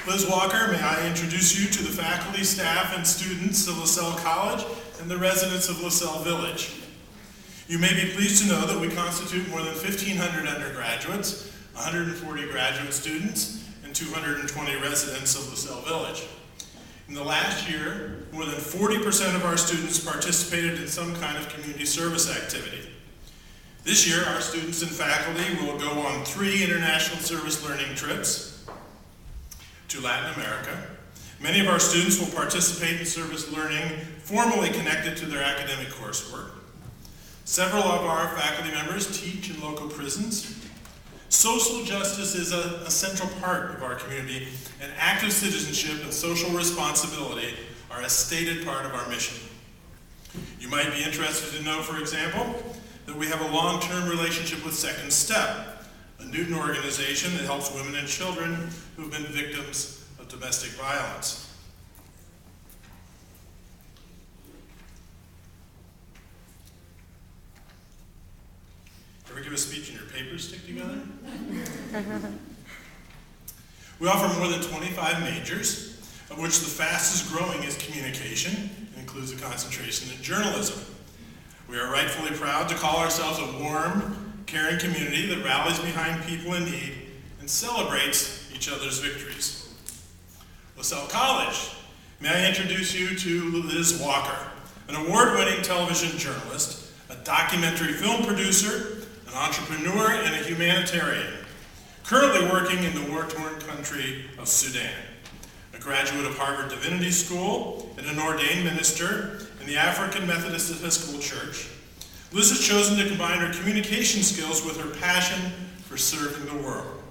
Liz Walker, may I introduce you to the faculty, staff, and students of LaSalle College and the residents of LaSalle Village. You may be pleased to know that we constitute more than 1,500 undergraduates, 140 graduate students, and 220 residents of LaSalle Village. In the last year, more than 40% of our students participated in some kind of community service activity. This year, our students and faculty will go on 3 international service learning trips to Latin America. Many of our students will participate in service learning formally connected to their academic coursework. Several of our faculty members teach in local prisons. Social justice is a central part of our community, and active citizenship and social responsibility are a stated part of our mission. You might be interested to know, for example, that we have a long-term relationship with Second Step, a Newton organization that helps women and children who've been victims of domestic violence. Ever give a speech and your papers stick together? We offer more than 25 majors, of which the fastest growing is communication and includes a concentration in journalism. We are rightfully proud to call ourselves a warm, caring community that rallies behind people in need and celebrates each other's victories. LaSalle College, may I introduce you to Liz Walker, an award-winning television journalist, a documentary film producer, an entrepreneur, and a humanitarian, currently working in the war-torn country of Sudan. A graduate of Harvard Divinity School and an ordained minister in the African Methodist Episcopal Church, Liz has chosen to combine her communication skills with her passion for serving the world.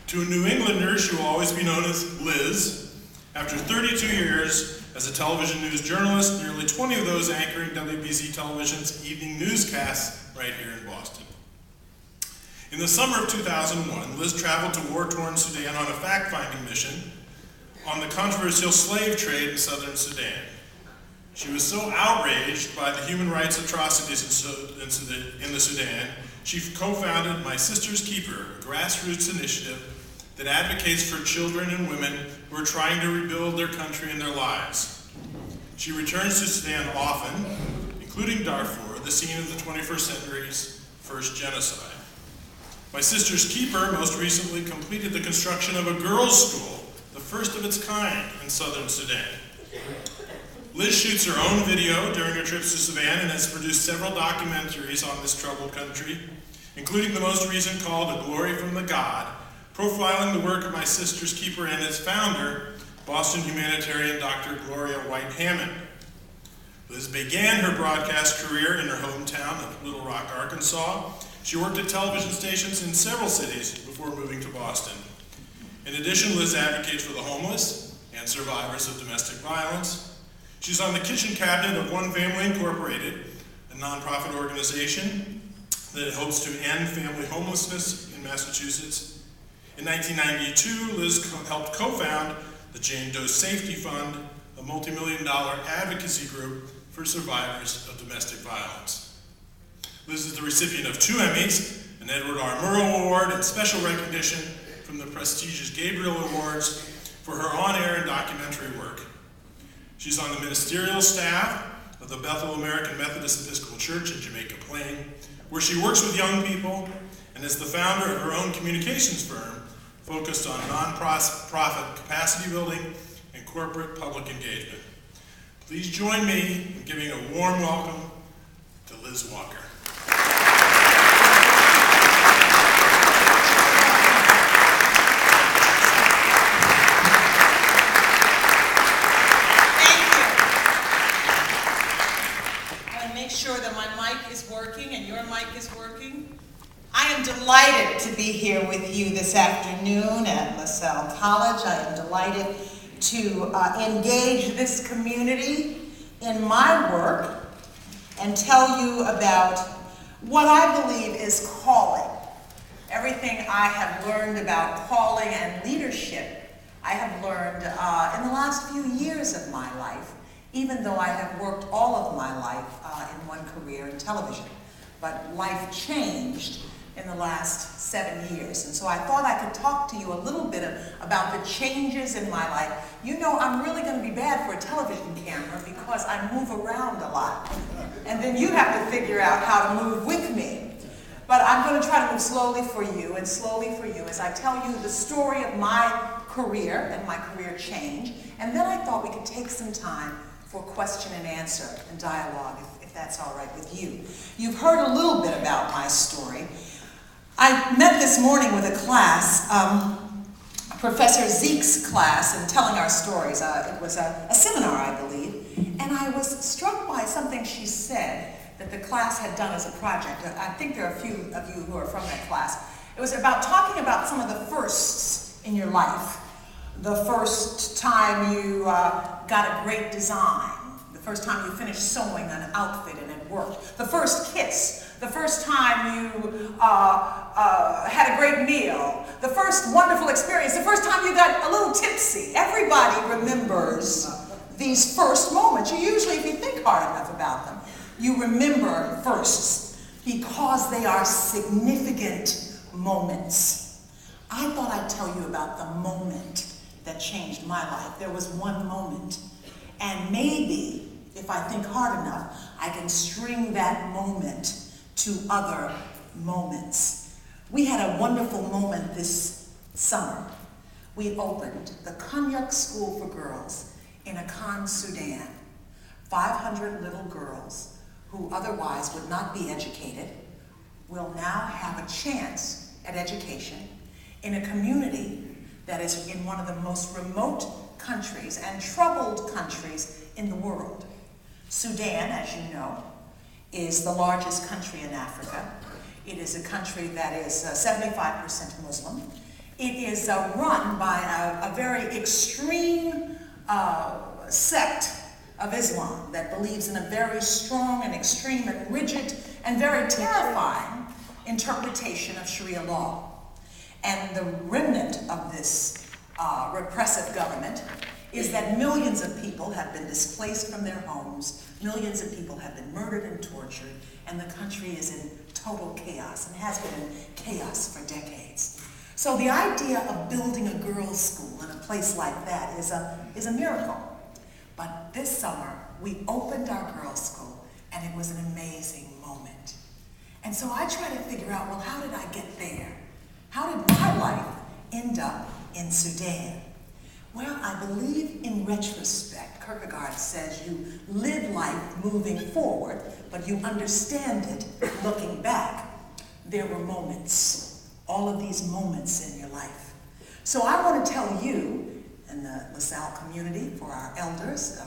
To a New Englander, she will always be known as Liz. After 32 years as a television news journalist, nearly 20 of those anchoring WBZ Television's evening newscasts right here in Boston. In the summer of 2001, Liz traveled to war-torn Sudan on a fact-finding mission on the controversial slave trade in southern Sudan. She was so outraged by the human rights atrocities in the Sudan, she co-founded My Sister's Keeper, a grassroots initiative that advocates for children and women who are trying to rebuild their country and their lives. She returns to Sudan often, including Darfur, the scene of the 21st century's first genocide. My Sister's Keeper most recently completed the construction of a girls' school, the first of its kind in southern Sudan. Liz shoots her own video during her trips to Sudan and has produced several documentaries on this troubled country, including the most recent called A Glory from the God, profiling the work of My Sister's Keeper and its founder, Boston humanitarian Dr. Gloria White Hammond. Liz began her broadcast career in her hometown of Little Rock, Arkansas. She worked at television stations in several cities before moving to Boston. In addition, Liz advocates for the homeless and survivors of domestic violence. She's on the kitchen cabinet of One Family Incorporated, a nonprofit organization that hopes to end family homelessness in Massachusetts. In 1992, Liz helped co-found the Jane Doe Safety Fund, a multi-million-dollar advocacy group for survivors of domestic violence. Liz is the recipient of 2 Emmys, an Edward R. Murrow Award, and special recognition from the prestigious Gabriel Awards for her on-air and documentary work. She's on the ministerial staff of the Bethel American Methodist Episcopal Church in Jamaica Plain, where she works with young people and is the founder of her own communications firm focused on nonprofit capacity building and corporate public engagement. Please join me in giving a warm welcome to Liz Walker. Sure that my mic is working and your mic is working. I am delighted to be here with you this afternoon at LaSalle College. I am delighted to engage this community in my work and tell you about what I believe is calling. Everything I have learned about calling and leadership, I have learned in the last few years of my life, even though I have worked all of my life in one career in television. But life changed in the last 7 years. And so I thought I could talk to you a little bit about the changes in my life. You know, I'm really going to be bad for a television camera because I move around a lot. And then you have to figure out how to move with me. But I'm going to try to move slowly for you and slowly for you as I tell you the story of my career and my career change. And then I thought we could take some time for question and answer and dialogue, if that's all right with you. You've heard a little bit about my story. I met this morning with a class, Professor Zeke's class, and telling our stories. It was a seminar, I believe, and I was struck by something she said that the class had done as a project. I think there are a few of you who are from that class. It was about talking about some of the firsts in your life. The first time you got a great design, the first time you finished sewing an outfit and it worked, the first kiss, the first time you had a great meal, the first wonderful experience, the first time you got a little tipsy. Everybody remembers these first moments. You usually, if you think hard enough about them, you remember firsts because they are significant moments. I thought I'd tell you about the moment that changed my life. There was one moment, and maybe, if I think hard enough, I can string that moment to other moments. We had a wonderful moment this summer. We opened the Cognac School for Girls in Akan, Sudan. 500 little girls who otherwise would not be educated will now have a chance at education in a community that is in one of the most remote countries and troubled countries in the world. Sudan, as you know, is the largest country in Africa. It is a country that is 75% Muslim. It is run by a very extreme sect of Islam that believes in a very strong and extreme and rigid and very terrifying interpretation of Sharia law. And the remnant of this repressive government is that millions of people have been displaced from their homes, millions of people have been murdered and tortured, and the country is in total chaos and has been in chaos for decades. So the idea of building a girls' school in a place like that is a miracle. But this summer, we opened our girls' school, and it was an amazing moment. And so I tried to figure out, well, how did I get there? How did my life end up in Sudan? Well, I believe in retrospect, Kierkegaard says you live life moving forward, but you understand it looking back. There were moments, all of these moments in your life. So I want to tell you, in the LaSalle community, for our elders,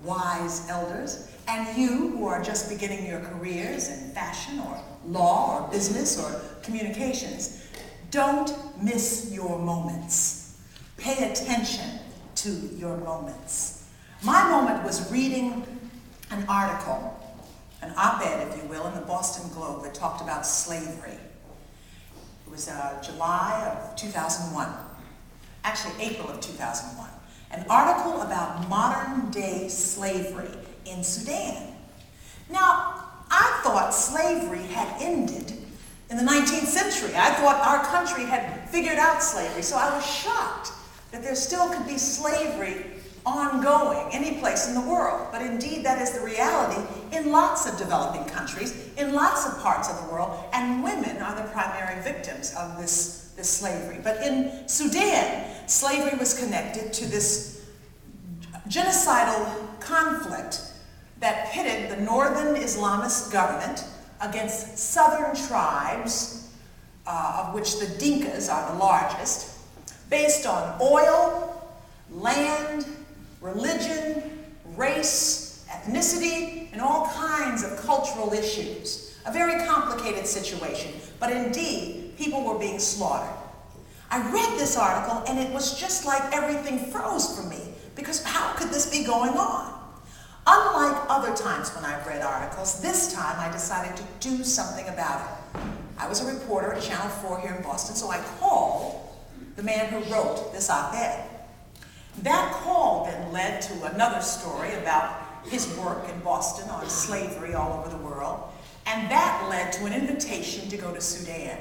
wise elders, and you who are just beginning your careers in fashion or law or business or communications, don't miss your moments. Pay attention to your moments. My moment was reading an article, an op-ed, if you will, in the Boston Globe that talked about slavery. It was July of 2001, actually April of 2001. An article about modern-day slavery in Sudan. Now, I thought slavery had ended in the 19th century. I thought our country had figured out slavery, so I was shocked that there still could be slavery ongoing any place in the world. But indeed, that is the reality in lots of developing countries, in lots of parts of the world, and women are the primary victims of this slavery. But in Sudan, slavery was connected to this genocidal conflict that pitted the northern Islamist government against southern tribes, of which the Dinkas are the largest, based on oil, land, religion, race, ethnicity, and all kinds of cultural issues. A very complicated situation, but indeed, people were being slaughtered. I read this article, and it was just like everything froze for me, because how could this be going on? Unlike other times when I've read articles, this time I decided to do something about it. I was a reporter at Channel 4 here in Boston, so I called the man who wrote this op-ed. That call then led to another story about his work in Boston on slavery all over the world, And that led to an invitation to go to Sudan.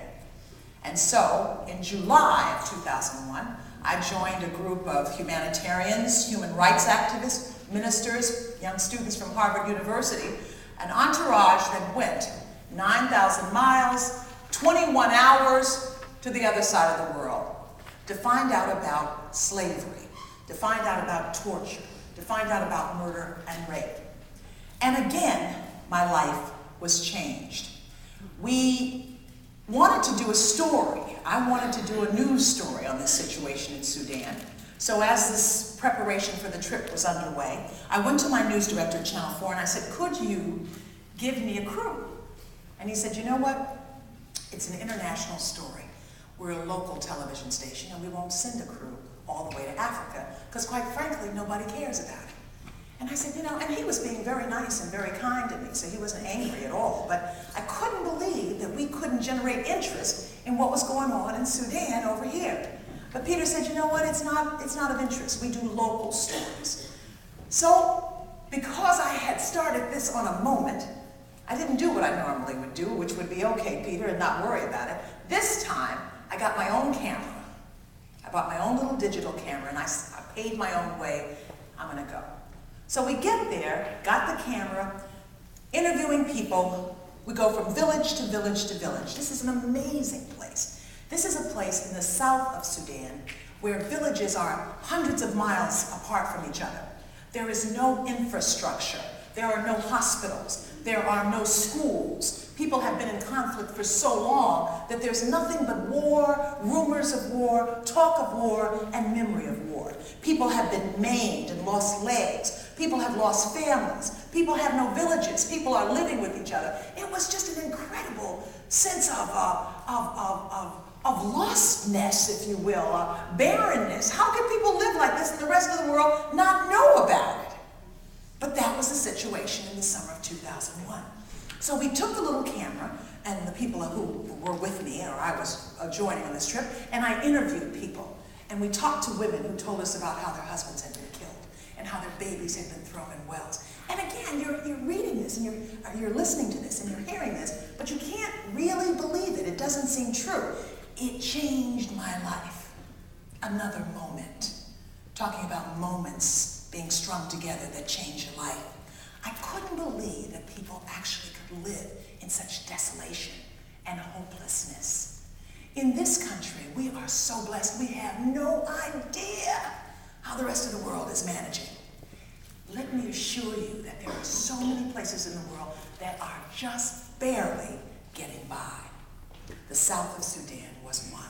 And so, in July of 2001, I joined a group of humanitarians, human rights activists, ministers, young students from Harvard University, an entourage that went 9,000 miles, 21 hours to the other side of the world to find out about slavery, to find out about torture, to find out about murder and rape. And again, my life was changed. We wanted to do a story. I wanted to do a news story on this situation in Sudan. So as this preparation for the trip was underway, I went to my news director at Channel 4 and I said, could you give me a crew? And he said, you know what? It's an international story. We're a local television station and we won't send a crew all the way to Africa because quite frankly, nobody cares about it. And I said, you know, and he was being very nice and very kind to me, so he wasn't angry at all, but I couldn't believe that we couldn't generate interest in what was going on in Sudan over here. But Peter said, you know what, it's not of interest. We do local stories. So, because I had started this on a moment, I didn't do what I normally would do, which would be, okay, Peter, and not worry about it. This time, I got my own camera. I bought my own little digital camera, and I paid my own way. I'm gonna go. So we get there, got the camera, interviewing people. We go from village to village to village. This is an amazing place. This is a place in the south of Sudan where villages are hundreds of miles apart from each other. There is no infrastructure. There are no hospitals. There are no schools. People have been in conflict for so long that there's nothing but war, rumors of war, talk of war, and memory of war. People have been maimed and lost legs. People have lost families. People have no villages. People are living with each other. It was just an incredible sense of lostness, if you will, barrenness. How can people live like this and the rest of the world not know about it? But that was the situation in the summer of 2001. So we took the little camera and the people who were with me, or I was joining on this trip, and I interviewed people. And we talked to women who told us about how their husbands had been killed and how their babies had been thrown in wells. And again, you're reading this and you're listening to this and you're hearing this, but you can't really believe it. It doesn't seem true. It changed my life. Another moment. Talking about moments being strung together that change your life. I couldn't believe that people actually could live in such desolation and hopelessness. In this country, we are so blessed, we have no idea how the rest of the world is managing. Let me assure you that there are so many places in the world that are just barely getting by. The south of Sudan was one.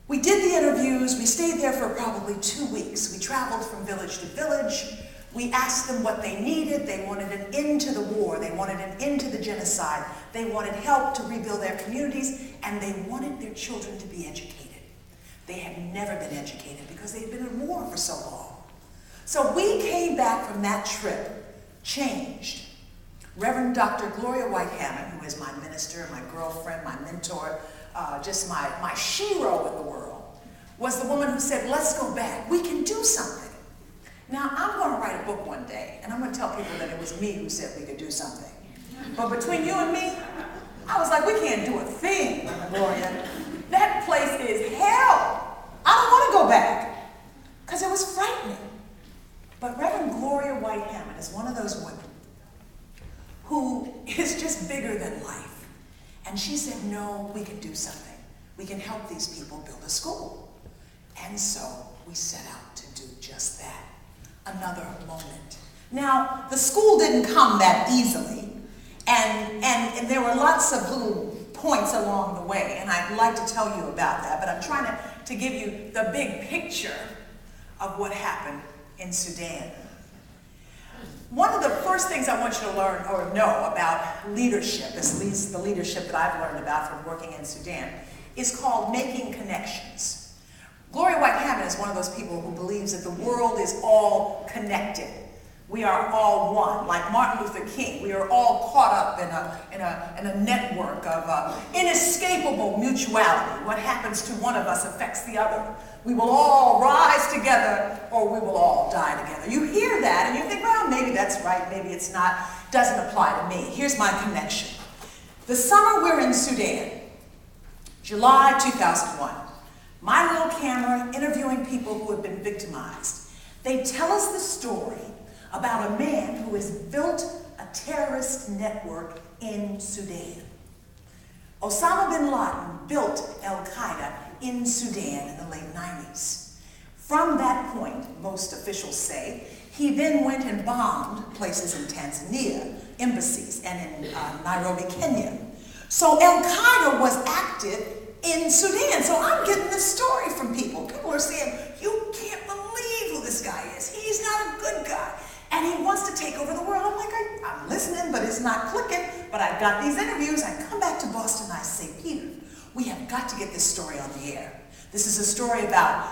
We did the interviews, we stayed there for probably 2 weeks. We traveled from village to village. We asked them what they needed. They wanted an end to the war. They wanted an end to the genocide. They wanted help to rebuild their communities, and they wanted their children to be educated. They had never been educated because they had been in war for so long. So we came back from that trip changed. Reverend Dr. Gloria White-Hammond, who is my minister, my girlfriend, my mentor, just my shero in the world, was the woman who said, let's go back. We can do something. Now, I'm going to write a book one day, and I'm going to tell people that it was me who said we could do something. But between you and me, I was like, we can't do a thing, Gloria. That place is hell. I don't want to go back, because it was frightening. But Reverend Gloria White-Hammond is one of those women who is just bigger than life. And she said, no, we can do something. We can help these people build a school. And so we set out to do just that. Another moment. Now, the school didn't come that easily, and there were lots of little points along the way, and I'd like to tell you about that, but I'm trying to give you the big picture of what happened in Sudan. One of the first things I want you to learn or know about leadership, at least the leadership that I've learned about from working in Sudan, is called making connections. Gloria White-Hammond is one of those people who believes that the world is all connected. We are all one. Like Martin Luther King, we are all caught up in a network of inescapable mutuality. What happens to one of us affects the other. We will all rise together or we will all die together. You hear that and you think, well, maybe that's right, maybe it's not, doesn't apply to me. Here's my connection. The summer we're in Sudan, July 2001, my little camera interviewing people who have been victimized. They tell us the story about a man who has built a terrorist network in Sudan. Osama bin Laden built Al-Qaeda in Sudan in the late 90s. From that point, most officials say, he then went and bombed places in Tanzania, embassies, and in Nairobi, Kenya. So Al-Qaeda was active in Sudan. So I'm getting this story from people. People are saying, you can't believe who this guy is. He's not a good guy. And he wants to take over the world. I'm like, I'm listening, but it's not clicking. But I've got these interviews. I come back to Boston and I say, Peter, we have got to get this story on the air. This is a story about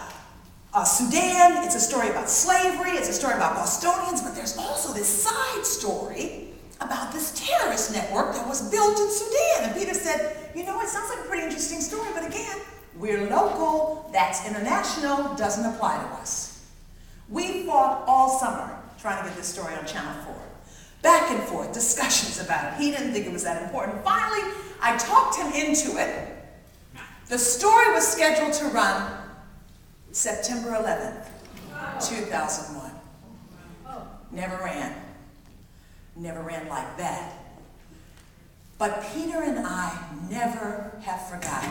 Sudan. It's a story about slavery. It's a story about Bostonians. But there's also this side story about this terrorist network that was built in Sudan. And Peter said, you know, it sounds like a pretty interesting story, but again, we're local, that's international, doesn't apply to us. We fought all summer trying to get this story on Channel 4. Back and forth, discussions about it. He didn't think it was that important. Finally, I talked him into it. The story was scheduled to run September 11th, 2001. Never ran. Never ran like that. But Peter and I never have forgotten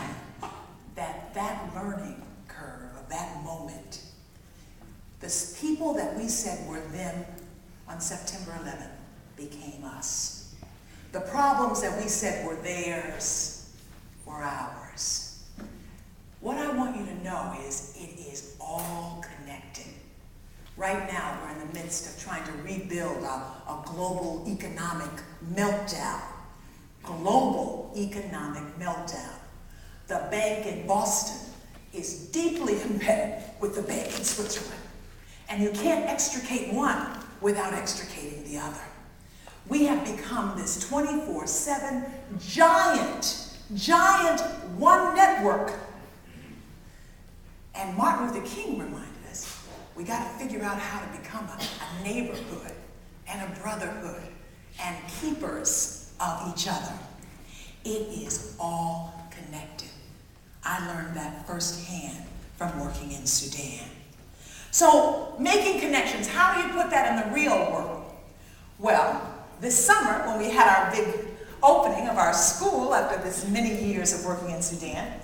that learning curve of that moment. The people that we said were them on September 11th became us. The problems that we said were theirs were ours. What I want you to know is it is all connected. Right now, we're in the midst of trying to rebuild a global economic meltdown. Global economic meltdown. The bank in Boston is deeply embedded with the bank in Switzerland. And you can't extricate one without extricating the other. We have become this 24/7 giant one network. And Martin Luther King reminded us, we got to figure out how to become a neighborhood and a brotherhood and keepers of each other. It is all connected. I learned that firsthand from working in Sudan. So, making connections, how do you put that in the real world? Well, this summer, when we had our big opening of our school after this many years of working in Sudan,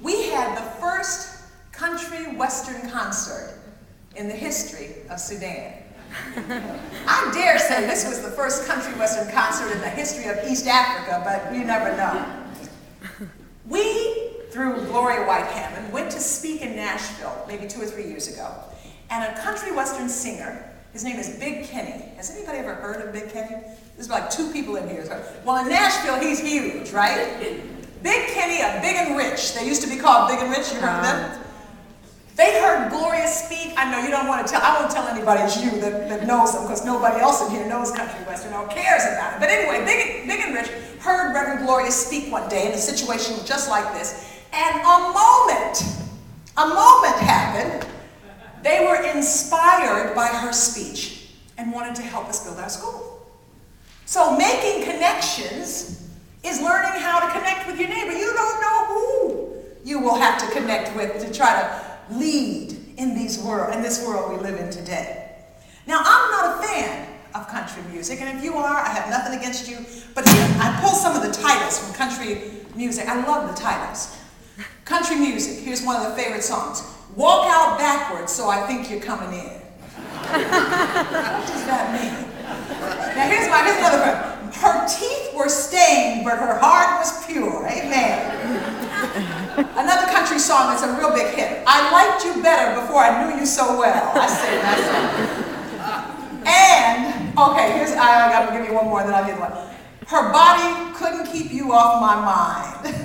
we had the first country western concert in the history of Sudan. I dare say this was the first country western concert in the history of East Africa, but you never know. We, through Gloria White-Hammond, went to speak in Nashville maybe 2 or 3 years ago, and a country western singer, his name is Big Kenny. Has anybody ever heard of Big Kenny? There's like 2 people in here. Well, in Nashville, he's huge, right? Big Kenny of Big and Rich. They used to be called Big and Rich. You heard of them? They heard Gloria speak. I know you don't want to tell. I won't tell anybody it's you that knows them, because nobody else in here knows country western or cares about it. But anyway, Big and Rich heard Reverend Gloria speak one day, and the situation was just like this. And a moment happened. They were inspired by her speech and wanted to help us build our school. So making connections is learning how to connect with your neighbor. You don't know who you will have to connect with to try to lead in this world we live in today. Now, I'm not a fan of country music, and if you are, I have nothing against you, but here, I pulled some of the titles from country music. I love the titles. Country music, here's one of the favorite songs. Walk out backwards, so I think you're coming in. What does that mean? Now, here's another one. Her teeth were stained, but her heart was pure. Amen. Another country song that's a real big hit. I liked you better before I knew you so well. I say that song. And, okay, I'm going to give you one more, then I'll give you one. Her body couldn't keep you off my mind.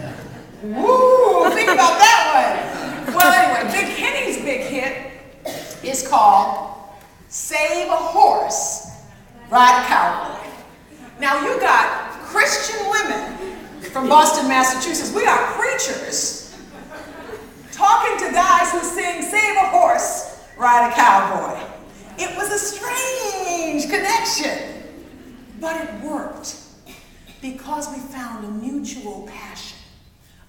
Woo! Think about that one. Well, anyway, Big Kenny's big hit is called Save a Horse, Ride a Cowboy. Now, you got Christian women from Boston, Massachusetts. We got preachers talking to guys who sing Save a Horse, Ride ride a cowboy. It was a strange connection, but it worked because we found a mutual passion,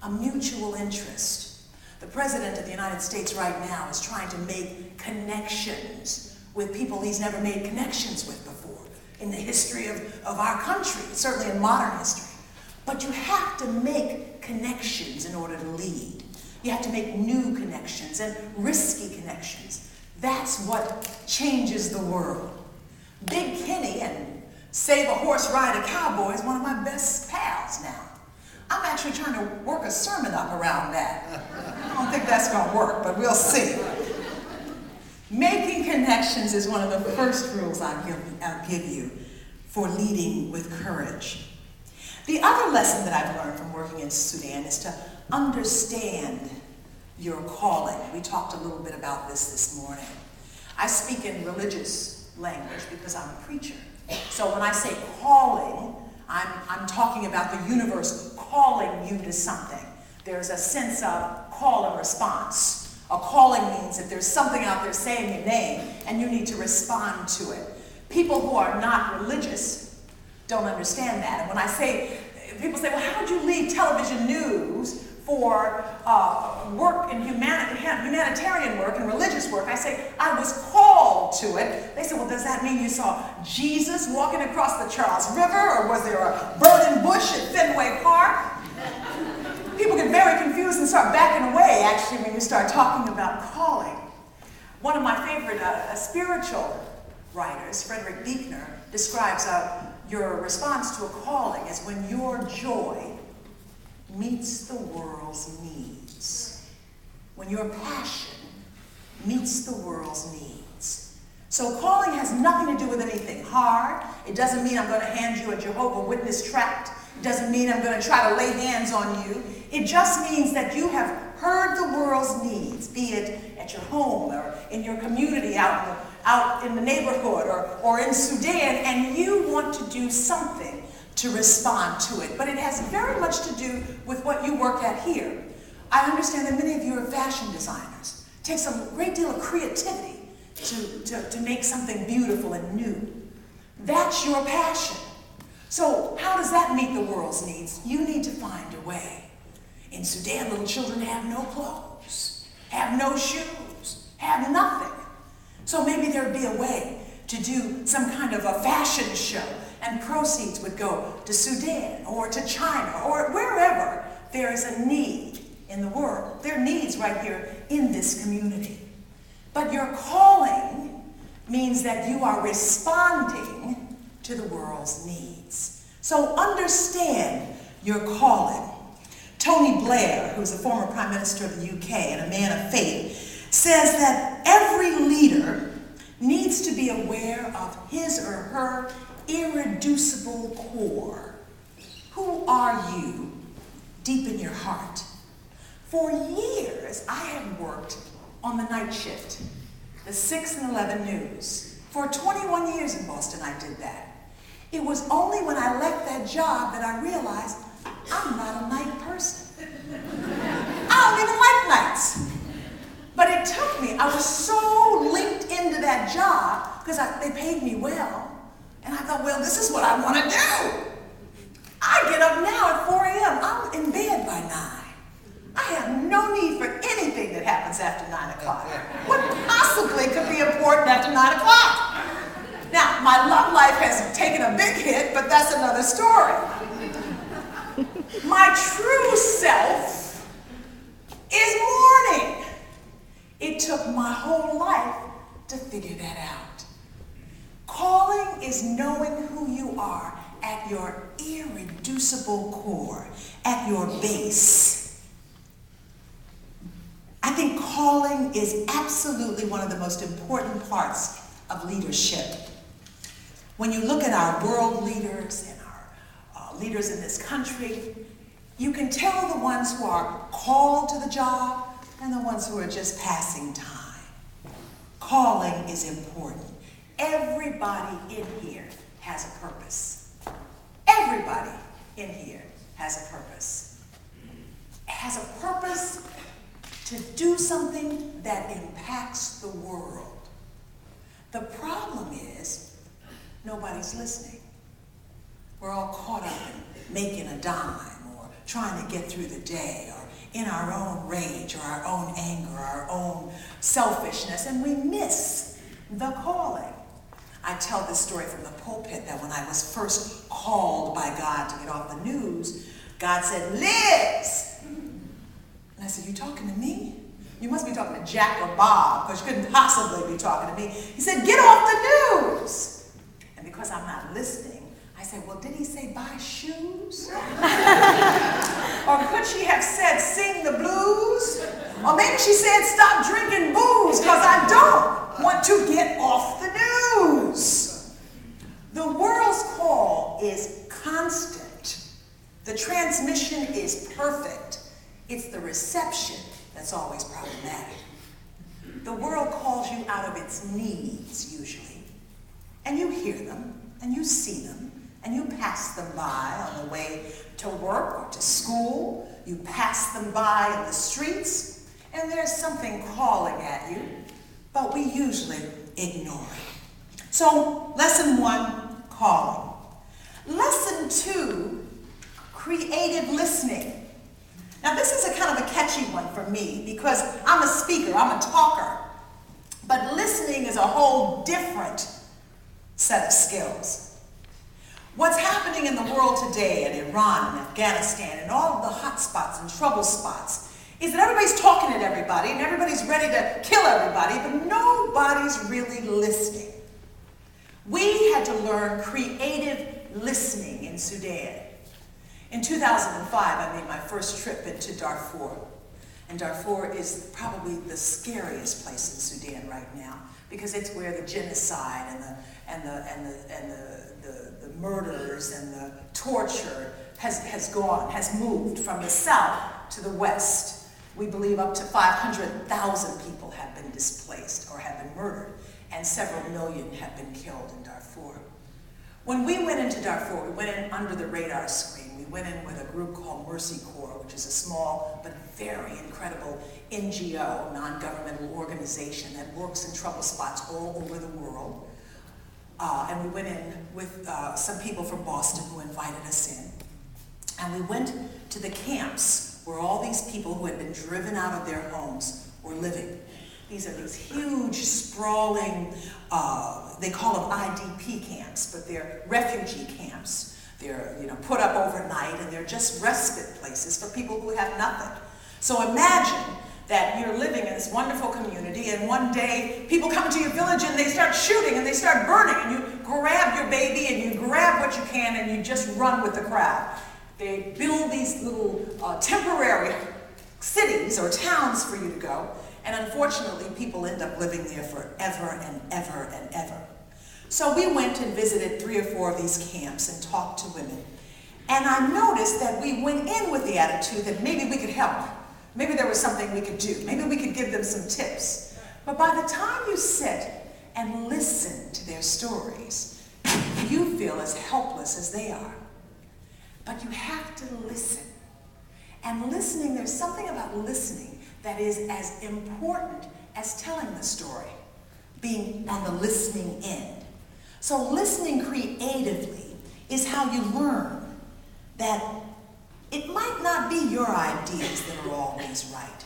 a mutual interest. The President of the United States right now is trying to make connections with people he's never made connections with before in the history of our country, certainly in modern history. But you have to make connections in order to lead. You have to make new connections and risky connections. That's what changes the world. Big Kenny and Save a Horse, Ride a Cowboy is one of my best pals now. I'm actually trying to work a sermon up around that. I don't think that's going to work, but we'll see. Making connections is one of the first rules I'll give you for leading with courage. The other lesson that I've learned from working in Sudan is to understand your calling. We talked a little bit about this morning. I speak in religious language because I'm a preacher. So when I say calling, I'm talking about the universe calling you to something. There's a sense of call and response. A calling means that there's something out there saying your name and you need to respond to it. People who are not religious don't understand that. And when I say, people say, well, how would you leave television news for work in humanitarian work and religious work? I say, I was called to it. They say, well, does that mean you saw Jesus walking across the Charles River, or was there a burning bush at Fenway Park? People get very confused and start backing away, actually, when you start talking about calling. One of my favorite spiritual writers, Frederick Buechner, describes your response to a calling as when your joy meets the world's needs. When your passion meets the world's needs. So calling has nothing to do with anything hard. It doesn't mean I'm going to hand you a Jehovah's Witness tract. It doesn't mean I'm going to try to lay hands on you. It just means that you have heard the world's needs, be it at your home or in your community, out in the neighborhood or in Sudan, and you want to do something to respond to it. But it has very much to do with what you work at here. I understand that many of you are fashion designers. It takes a great deal of creativity to make something beautiful and new. That's your passion. So how does that meet the world's needs? You need to find a way. In Sudan, little children have no clothes, have no shoes, have nothing. So maybe there would be a way to do some kind of a fashion show, and proceeds would go to Sudan or to China or wherever there is a need in the world. There are needs right here in this community. But your calling means that you are responding to the world's needs. So understand your calling. Tony Blair, who's a former Prime Minister of the UK and a man of faith, says that every leader needs to be aware of his or her irreducible core. Who are you deep in your heart? For years, I have worked on the night shift, the 6 and 11 news. For 21 years in Boston, I did that. It was only when I left that job that I realized I'm not a night person. I don't even like nights. But it took me, I was so linked into that job because they paid me well. And I thought, well, this is what I want to do. I get up now at 4 a.m. I'm in bed by 9. I have no need for anything that happens after 9 o'clock. What possibly could be important after 9 o'clock? Now, my love life has taken a big hit, but that's another story. My true self is mourning. It took my whole life to figure that out. Calling is knowing who you are at your irreducible core, at your base. I think calling is absolutely one of the most important parts of leadership. When you look at our world leaders and our leaders in this country, you can tell the ones who are called to the job and the ones who are just passing time. Calling is important. Everybody in here has a purpose. Everybody in here has a purpose. Has a purpose to do something that impacts the world. The problem is nobody's listening. We're all caught up in making a dime or trying to get through the day or in our own rage or our own anger, our own selfishness, and we miss the calling. I tell this story from the pulpit that when I was first called by God to get off the news, God said, "Liz!" And I said, "You talking to me? You must be talking to Jack or Bob, because you couldn't possibly be talking to me." He said, "Get off the news." And because I'm not listening, I said, "Well, did he say buy shoes?" Or could she have said sing the blues? Or maybe she said stop drinking booze, because I don't want to get off the news. The world's call is constant. The transmission is perfect. It's the reception that's always problematic. The world calls you out of its needs, usually. And you hear them, and you see them, and you pass them by on the way to work or to school. You pass them by in the streets, and there's something calling at you, but we usually ignore it. So, lesson 1, calling. Lesson 2, creative listening. Now, this is a kind of a catchy one for me because I'm a speaker, I'm a talker. But listening is a whole different set of skills. What's happening in the world today in Iran and Afghanistan and all of the hot spots and trouble spots is that everybody's talking at everybody and everybody's ready to kill everybody, but nobody's really listening. We had to learn creative listening in Sudan. In 2005, I made my first trip into Darfur. And Darfur is probably the scariest place in Sudan right now because it's where the genocide and the murders and the torture has moved from the south to the west. We believe up to 500,000 people have been displaced or have been murdered, and several million have been killed in Darfur. When we went into Darfur, we went in under the radar screen. We went in with a group called Mercy Corps, which is a small but very incredible NGO, non-governmental organization that works in trouble spots all over the world. And we went in with some people from Boston who invited us in. And we went to the camps where all these people who had been driven out of their homes were living. These are these huge, sprawling, they call them IDP camps, but they're refugee camps. They're put up overnight, and they're just respite places for people who have nothing. So imagine that you're living in this wonderful community, and one day people come to your village and they start shooting and they start burning, and you grab your baby and you grab what you can and you just run with the crowd. They build these little temporary cities or towns for you to go, and unfortunately people end up living there forever and ever and ever. So we went and visited 3 or 4 of these camps and talked to women. And I noticed that we went in with the attitude that maybe we could help. Maybe there was something we could do. Maybe we could give them some tips. But by the time you sit and listen to their stories, you feel as helpless as they are. But you have to listen. And listening, there's something about listening that is as important as telling the story, being on the listening end. So listening creatively is how you learn that it might not be your ideas that are always right.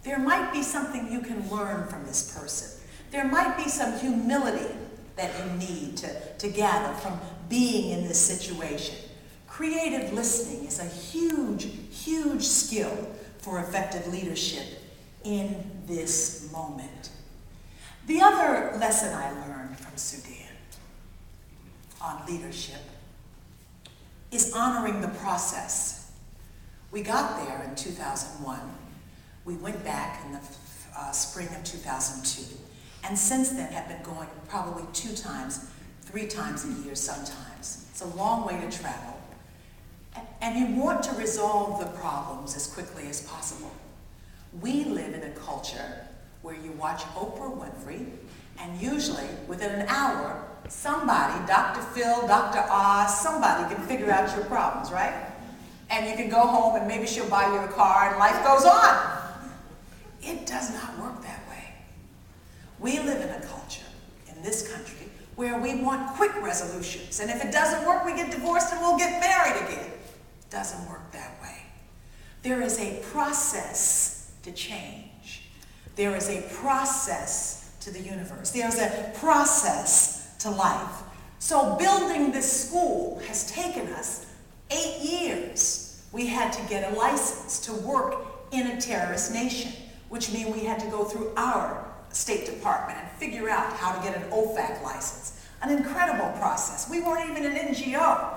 There might be something you can learn from this person. There might be some humility that you need to gather from being in this situation. Creative listening is a huge, huge skill for effective leadership in this moment. The other lesson I learned from Sudan on leadership is honoring the process. We got there in 2001. We went back in the spring of 2002. And since then have been going probably 2 times, 3 times a year sometimes. It's a long way to travel. And you want to resolve the problems as quickly as possible. We live in a culture where you watch Oprah Winfrey, and usually within an hour, somebody, Dr. Phil, Dr. Oz, somebody can figure out your problems, right? And you can go home and maybe she'll buy you a car and life goes on. It does not work that way. We live in a culture in in this country where we want quick resolutions. And if it doesn't work, we get divorced and we'll get married again. It doesn't work that way. There is a process to change. There is a process to the universe. There's a process to life. So building this school has taken us 8 years. We had to get a license to work in a terrorist nation, which means we had to go through our State Department and figure out how to get an OFAC license. An incredible process. We weren't even an NGO.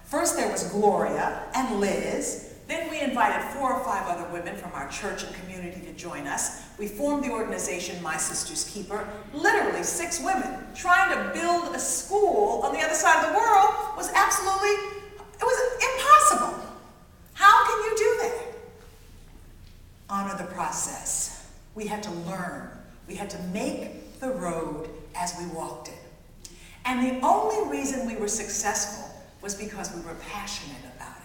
First there was Gloria and Liz. Then we invited 4 or 5 other women from our church and community to join us. We formed the organization My Sister's Keeper. Literally 6 women trying to build a school on the other side of the world was absolutely, it was impossible. How can you do that? Honor the process. We had to learn. We had to make the road as we walked it. And the only reason we were successful was because we were passionate about it.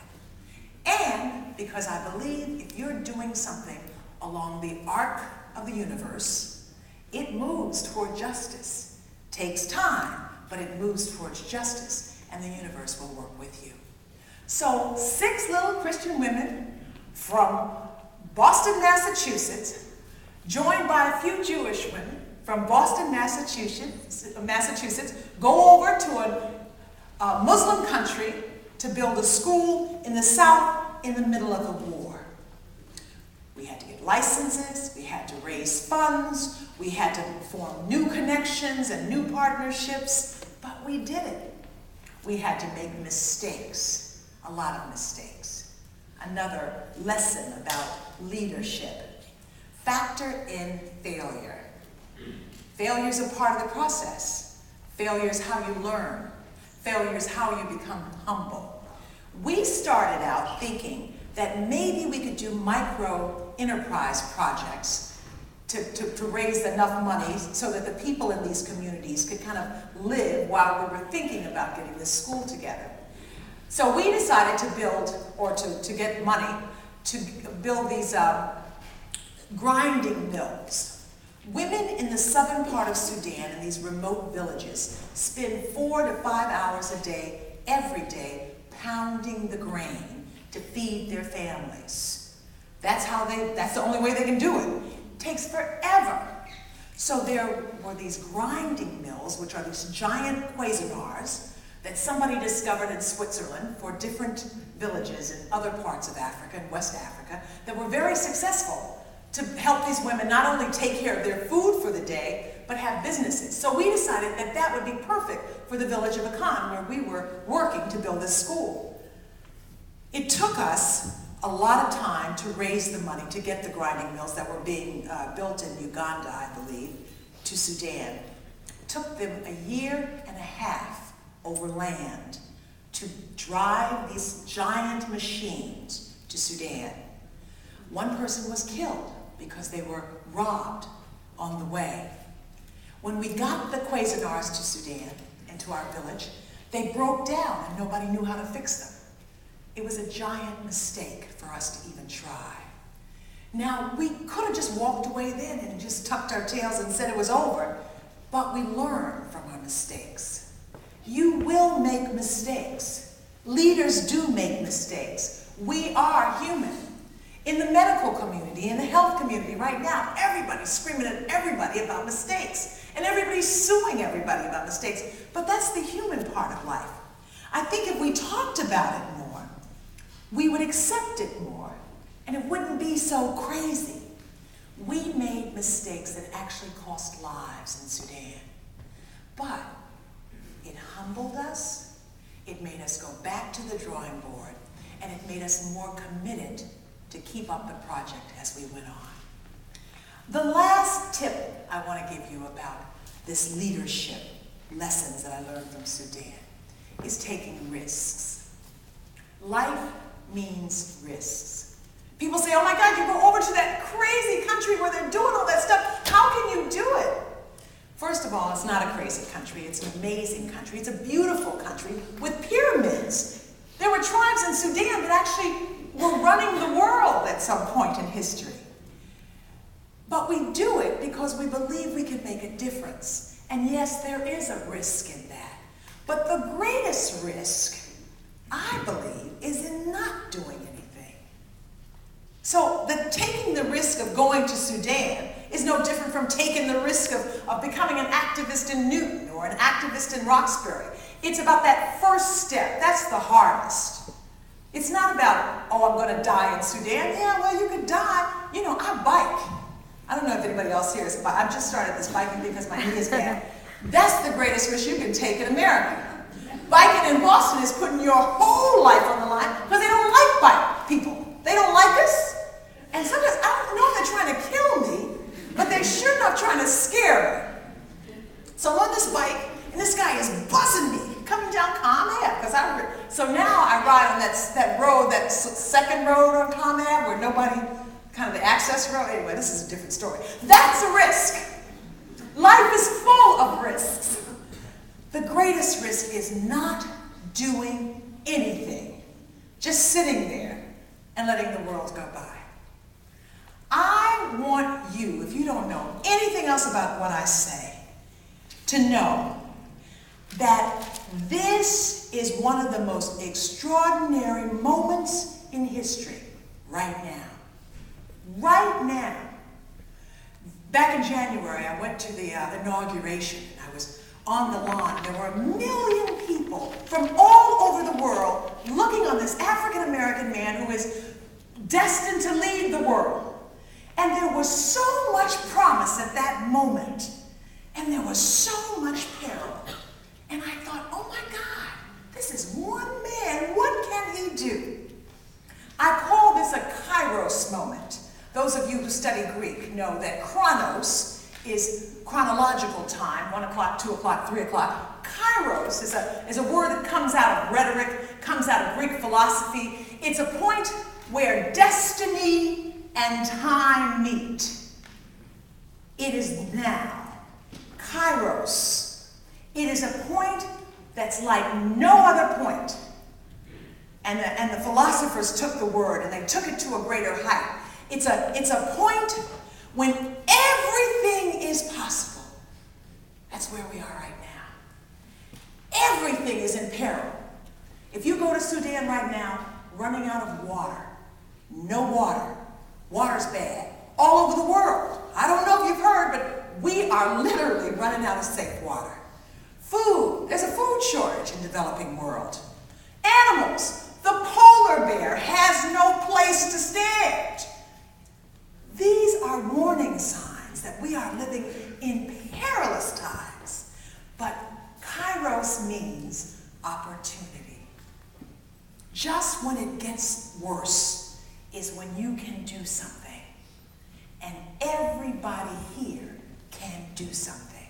And because I believe if you're doing something along the arc of the universe, it moves toward justice. Takes time, but it moves towards justice, and the universe will work with you. So 6 little Christian women from Boston, Massachusetts, joined by a few Jewish women from Boston, Massachusetts, go over to a Muslim country to build a school in the South in the middle of the war. We had to get licenses, we had to raise funds, we had to form new connections and new partnerships, but we did it. We had to make mistakes, a lot of mistakes. Another lesson about leadership. Factor in failure. Failure is a part of the process. Failure is how you learn. Failure is how you become humble. We started out thinking that maybe we could do micro enterprise projects to raise enough money so that the people in these communities could kind of live while we were thinking about getting this school together. So we decided to build, or to get money, to build these grinding mills. Women in the southern part of Sudan, in these remote villages, spend 4 to 5 hours a day, every day, pounding the grain to feed their families. That's the only way they can do it. It takes forever. So there were these grinding mills, which are these giant quasars that somebody discovered in Switzerland for different villages in other parts of Africa, in West Africa, that were very successful to help these women not only take care of their food for the day, but have businesses. So we decided that that would be perfect for the village of Akan, where we were working to build this school. It took us a lot of time to raise the money to get the grinding mills that were being built in Uganda, I believe, to Sudan. It took them 1.5 years over land to drive these giant machines to Sudan. One person was killed because they were robbed on the way. When we got the quasars to Sudan and to our village, they broke down and nobody knew how to fix them. It was a giant mistake for us to even try. Now, we could have just walked away then and just tucked our tails and said it was over, but we learned from our mistakes. You will make mistakes. Leaders do make mistakes. We are human. In the medical community, in the health community right now, everybody's screaming at everybody about mistakes. And everybody's suing everybody about mistakes. But that's the human part of life. I think if we talked about it more, we would accept it more, and it wouldn't be so crazy. We made mistakes that actually cost lives in Sudan. But it humbled us, it made us go back to the drawing board, and it made us more committed to keep up the project as we went on. The last tip I want to give you about this leadership lessons that I learned from Sudan is taking risks. Life means risks. People say, oh my God, you go over to that crazy country where they're doing all that stuff. How can you do it? First of all, it's not a crazy country. It's an amazing country. It's a beautiful country with pyramids. There were tribes in Sudan that actually were running the world at some point in history. But we do it because we believe we can make a difference. And yes, there is a risk in that. But the greatest risk, I believe, is in not doing anything. So taking the risk of going to Sudan is no different from taking the risk of becoming an activist in Newton or an activist in Roxbury. It's about that first step. That's the hardest. It's not about, oh, I'm going to die in Sudan. Yeah, well, you could die. You know, I bike. I don't know if anybody else here is, but I've just started this biking because my knee is bad. That's the greatest risk you can take in America. Biking in Boston is putting your whole life on the line because they don't like bike people. They don't like us. And sometimes, I don't know if they're trying to kill me, but they're sure not trying to scare me. So I'm on this bike, and this guy is buzzing me, coming down Comm Ave. So now I ride on that road, that second road on Comm Ave, where nobody, kind of the access road. Anyway, this is a different story. That's a risk. Life is full of risks. The greatest risk is not doing anything, just sitting there and letting the world go by. I want you, if you don't know anything else about what I say, to know that this is one of the most extraordinary moments in history right now. Right now. Back in January, I went to the inauguration, and I was on the lawn. There were 1 million people from all over the world looking on this African-American man who is destined to lead the world. And there was so much promise at that moment, and there was so much peril. And I thought, oh my God, this is one man. What can he do? I call this a kairos moment. Those of you who study Greek know that chronos is chronological time, 1 o'clock, 2 o'clock, 3 o'clock. Kairos is a word that comes out of rhetoric, comes out of Greek philosophy. It's a point where destiny and time meet. It is now. Kairos. It is a point that's like no other point. And the philosophers took the word and they took it to a greater height. It's a point when everything is possible. That's where we are right now. Everything is in peril. If you go to Sudan right now, running out of water, no water, water's bad, all over the world. I don't know if you've heard, but we are literally running out of safe water. Food, there's a food shortage in the developing world. Animals, the polar bear has no place to stand. These are warning signs that we are living in perilous times. But kairos means opportunity. Just when it gets worse is when you can do something. And everybody here can do something.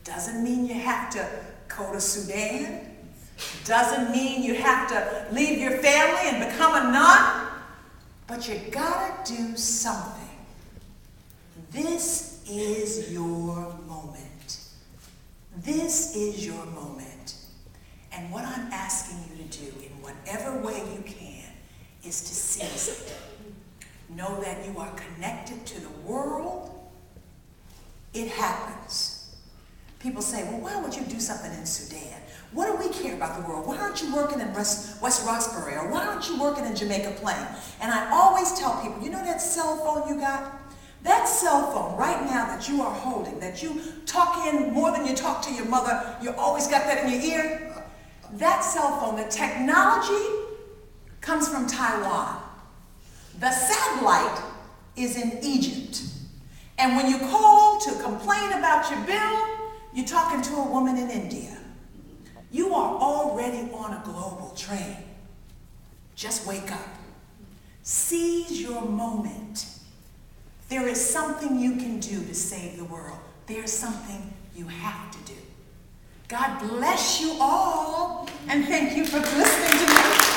Doesn't mean you have to go to Sudan. Doesn't mean you have to leave your family and become a nun. But you gotta do something. This is your moment. This is your moment. And what I'm asking you to do in whatever way you can is to seize it. Know that you are connected to the world. It happens. People say, well, why would you do something in Sudan? What do we care about the world? Why aren't you working in West Roxbury? Or why aren't you working in Jamaica Plain? And I always tell people, you know that cell phone you got? That cell phone right now that you are holding, that you talk in more than you talk to your mother, you always got that in your ear. That cell phone, the technology comes from Taiwan. The satellite is in Egypt. And when you call to complain about your bill, you're talking to a woman in India. You are already on a global train. Just wake up. Seize your moment. There is something you can do to save the world. There's something you have to do. God bless you all, and thank you for listening to me.